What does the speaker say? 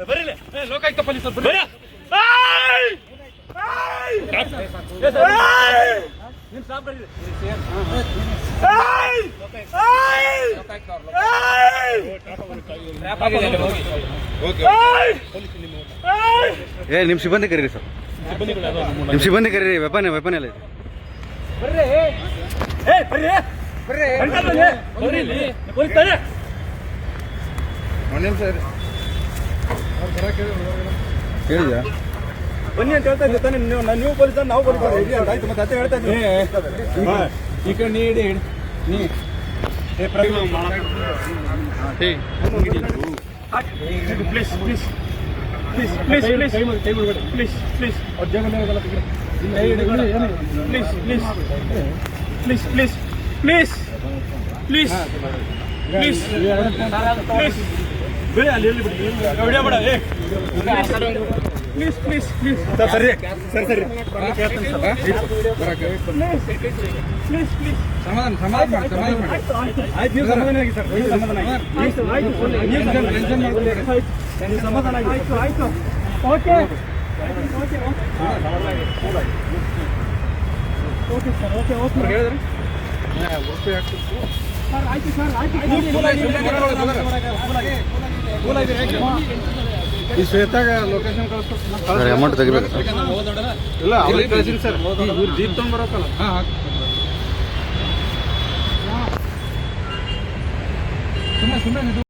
ಬರೀಲಿ ಲೋಕಾಯುಕ್ತ ಪೊಲೀಸರು ಬರ್ರಿ. ನಿಮ್ ಸಾಬ್ ಬರ್ರಿ. ನಿಮ್ಮ ಸಿಬ್ಬಂದಿ ಕರೀರಿ ಸರ್, ನಿಮ್ಮ ಸಿಬ್ಬಂದಿ ಕರೀರಿ. ವೆಪನ್ ಎಲ್ಲ ಇದೆ. ಬರ್ರಿ ಬರ್ರಿ ಬರ್ರಿ ಪೊಲೀಸ್ ಬರ್ರಿ. ಹೇಳಿದ್ಯಾ ಬನ್ನಿ ಅಂತ ಹೇಳ್ತಾ ಇದ್ದೆ ತಾನೆ ನೀವು ಪೊಲೀಸ್ ನಾವು ಪೊಲೀಸ್ ಆಯ್ತು ಮತ್ತೆ ಅದೇ ಹೇಳ್ತಾ ಇದ್ದೀವಿ. ಈ ಕಡೆ ನೀಡಿ ನೀ please please please please please please please please please please please please please ಬೇಡ ಅಲ್ಲಿ ಬಿಡಿ ವಿಡಿಯೋ ಬೇಡ. ಪ್ಲೀಸ್ ಪ್ಲೀಸ್ ಪ್ಲೀಸ್ ಸರ್ ಸರಿ ಸರಿ ಸರಿ ಪ್ಲೀಸ್ ಪ್ಲೀಸ್ ಸಮಾಧಾನ ಆಯ್ತು. ನೀವು ಸಮಾಧಾನ ಆಗಿ ಸರ್, ಸಮಾಧಾನ ಆಗಿ ಸಮಾಧಾನ ಆಗಿ ಆಯ್ತು ಆಯ್ತು okay okay okay sir okay okay ಹೇಳಿದ್ರಿ ಸರ್. ಆಯ್ತು ಸರ್ ಆಯ್ತು. ಈ ಶ್ವೇತಾಗ ಲೊಕೇಶನ್ ಕಳಿಸ್ತಾರೆ. ಅಮೌಂಟ್ ತೆಗಿಬೇಕು ಸರ್. ಇಲ್ಲ ಅವ್ರಿಗೆ ಕಳಿಸಿನಿ ಸರ್. ಇವ್ರು ಜೀಪ್ ತೊಗೊಂಡು ಬರೋಕ್ಕಲ್ಲ. ಸುಮ್ಮನೆ